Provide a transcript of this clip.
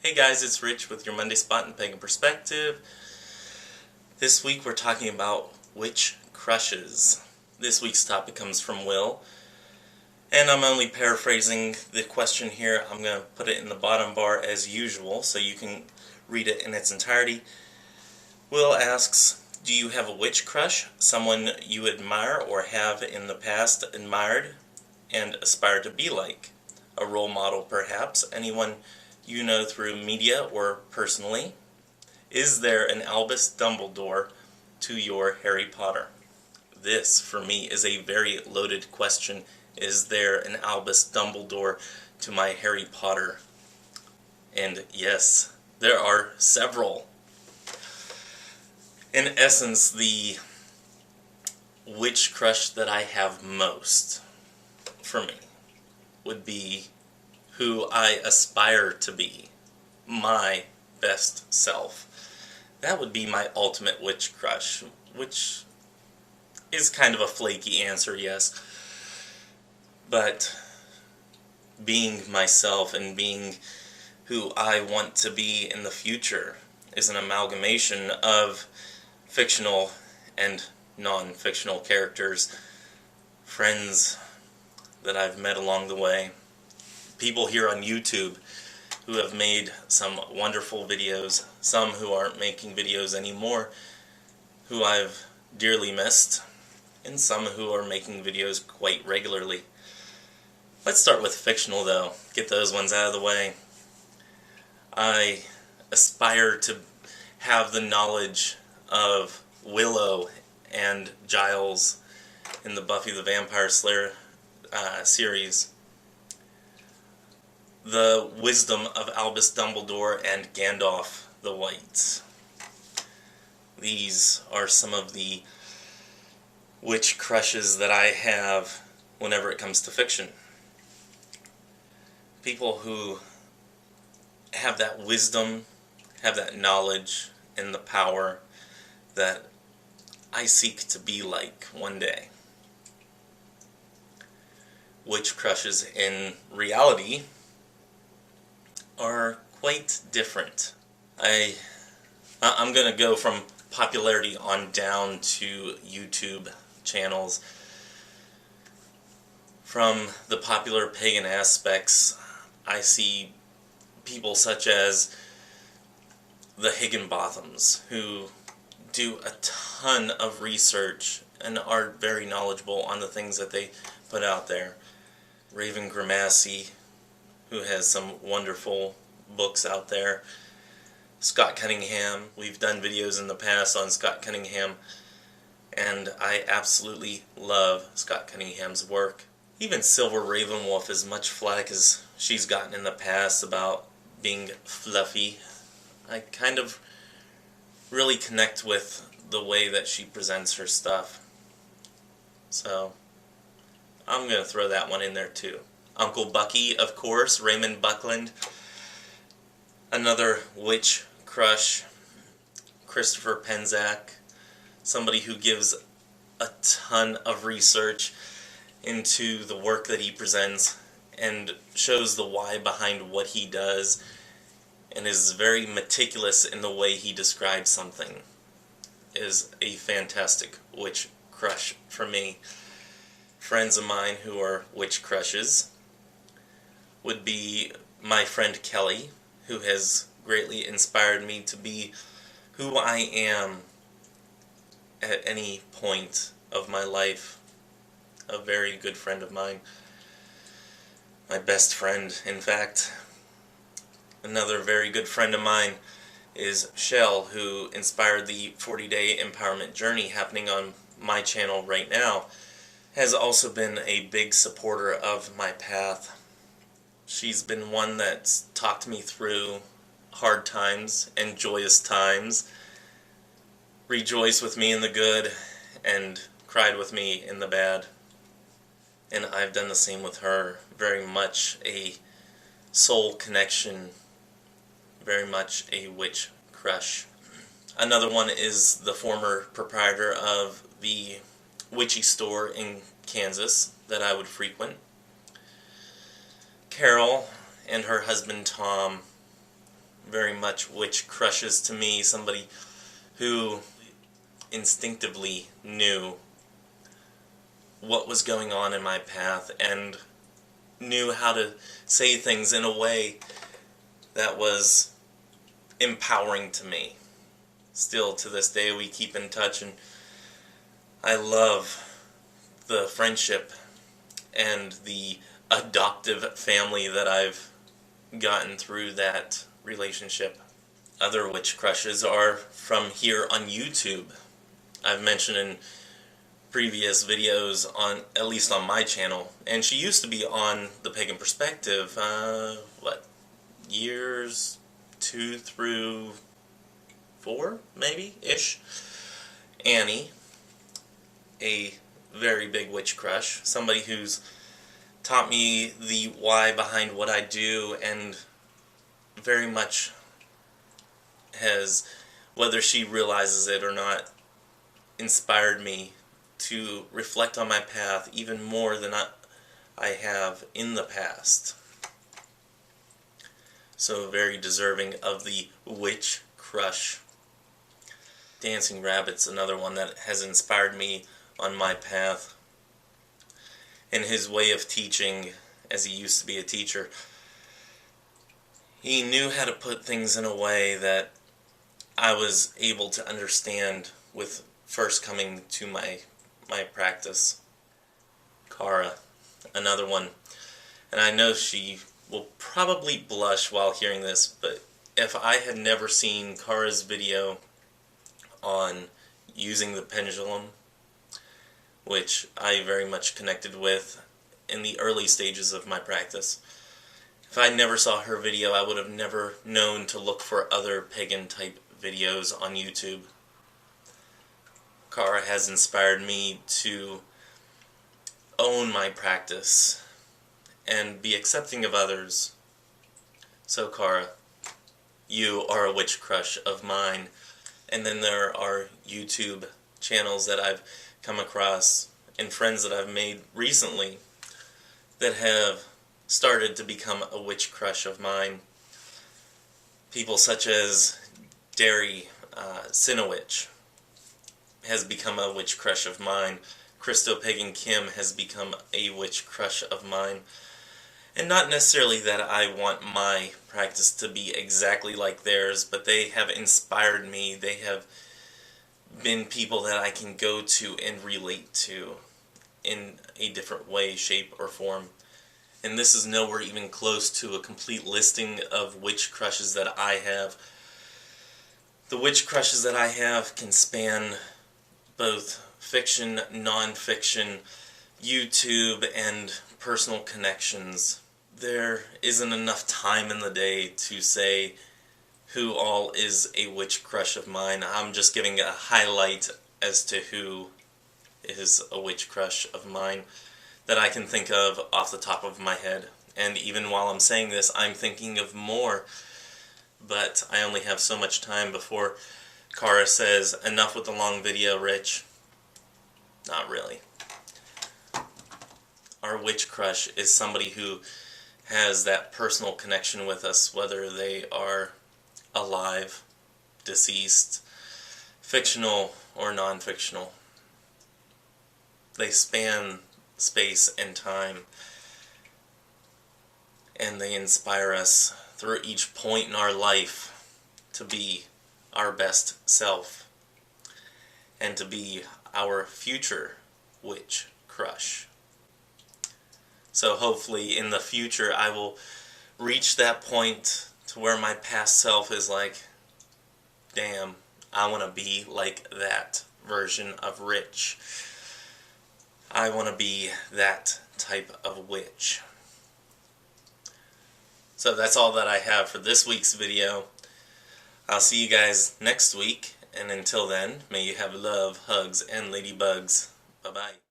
Hey guys, it's Rich with your Monday Spot in Pagan Perspective. This week we're talking about witch crushes. This week's topic comes from Will, and I'm only paraphrasing the question here. I'm going to put it in the bottom bar as usual so you can read it in its entirety. Will asks, do you have a witch crush, someone you admire or have in the past admired and aspire to be like? A role model perhaps, anyone you know through media or personally? Is there an Albus Dumbledore to your Harry Potter? This, for me, is a very loaded question. Is there an Albus Dumbledore to my Harry Potter? And yes, there are several. In essence, the witch crush that I have most, for me, would be who I aspire to be, my best self. That would be my ultimate witch crush, which is kind of a flaky answer, yes. But being myself and being who I want to be in the future is an amalgamation of fictional and non-fictional characters, friends that I've met along the way, people here on YouTube who have made some wonderful videos, some who aren't making videos anymore, who I've dearly missed, and some who are making videos quite regularly. Let's start with fictional though, get those ones out of the way. I aspire to have the knowledge of Willow and Giles in the Buffy the Vampire Slayer series, the wisdom of Albus Dumbledore and Gandalf the White. These are some of the witch crushes that I have whenever it comes to fiction. People who have that wisdom, have that knowledge, and the power that I seek to be like one day. Witch crushes in reality are quite different. I'm going to go from popularity on down to YouTube channels. From the popular pagan aspects, I see people such as the Higginbothams, who do a ton of research and are very knowledgeable on the things that they put out there. Raven Grimassi, who has some wonderful books out there. Scott Cunningham, we've done videos in the past on Scott Cunningham, and I absolutely love Scott Cunningham's work. Even Silver Ravenwolf, as much flack as she's gotten in the past about being fluffy, I kind of really connect with the way that she presents her stuff. So I'm going to throw that one in there too. Uncle Bucky, of course, Raymond Buckland. Another witch crush, Christopher Penczak, somebody who gives a ton of research into the work that he presents and shows the why behind what he does and is very meticulous in the way he describes something. Is a fantastic witch crush for me. Friends of mine who are witch crushes would be my friend Kelly, who has greatly inspired me to be who I am at any point of my life. A very good friend of mine. My best friend, in fact. Another very good friend of mine is Shell, who inspired the 40-day empowerment journey happening on my channel right now. Has also been a big supporter of my path. She's been one that's talked me through hard times and joyous times, rejoiced with me in the good, and cried with me in the bad. And I've done the same with her. Very much a soul connection, very much a witch crush. Another one is the former proprietor of the witchy store in Kansas that I would frequent. Carol and her husband Tom, very much witch crushes to me, somebody who instinctively knew what was going on in my path and knew how to say things in a way that was empowering to me. Still, to this day, we keep in touch, and I love the friendship and the adoptive family that I've gotten through that relationship. Other witch crushes are from here on YouTube. I've mentioned in previous videos, on at least on my channel, and she used to be on the Pagan Perspective, years 2 through 4, maybe-ish. Annie, a very big witch crush, somebody who's taught me the why behind what I do, and very much has, whether she realizes it or not, inspired me to reflect on my path even more than I have in the past. So very deserving of the witch crush. Dancing Rabbit's another one that has inspired me on my path. And his way of teaching, as he used to be a teacher, he knew how to put things in a way that I was able to understand with first coming to my practice. Cara, another one. And I know she will probably blush while hearing this, but if I had never seen Cara's video on using the pendulum, which I very much connected with in the early stages of my practice, if I never saw her video, I would have never known to look for other pagan type videos on YouTube. Cara has inspired me to own my practice and be accepting of others. So Cara, you are a witch crush of mine. And then there are YouTube channels that I've come across and friends that I've made recently that have started to become a witch crush of mine. People such as Derry Sinowitch has become a witch crush of mine. Christo Pagan Kim has become a witch crush of mine. And not necessarily that I want my practice to be exactly like theirs, but they have inspired me. They have been people that I can go to and relate to in a different way, shape, or form. And this is nowhere even close to a complete listing of witch crushes that I have. The witch crushes that I have can span both fiction, non-fiction, YouTube, and personal connections. There isn't enough time in the day to say who all is a witch crush of mine. I'm just giving a highlight as to who is a witch crush of mine that I can think of off the top of my head. And even while I'm saying this, I'm thinking of more, but I only have so much time before Cara says, "Enough with the long video, Rich." Not really. Our witch crush is somebody who has that personal connection with us, whether they are alive, deceased, fictional, or non-fictional. They span space and time, and they inspire us through each point in our life to be our best self and to be our future witch crush. So hopefully in the future I will reach that point to where my past self is like, damn, I want to be like that version of Rich. I want to be that type of witch. So that's all that I have for this week's video. I'll see you guys next week, and until then, may you have love, hugs, and ladybugs. Bye-bye.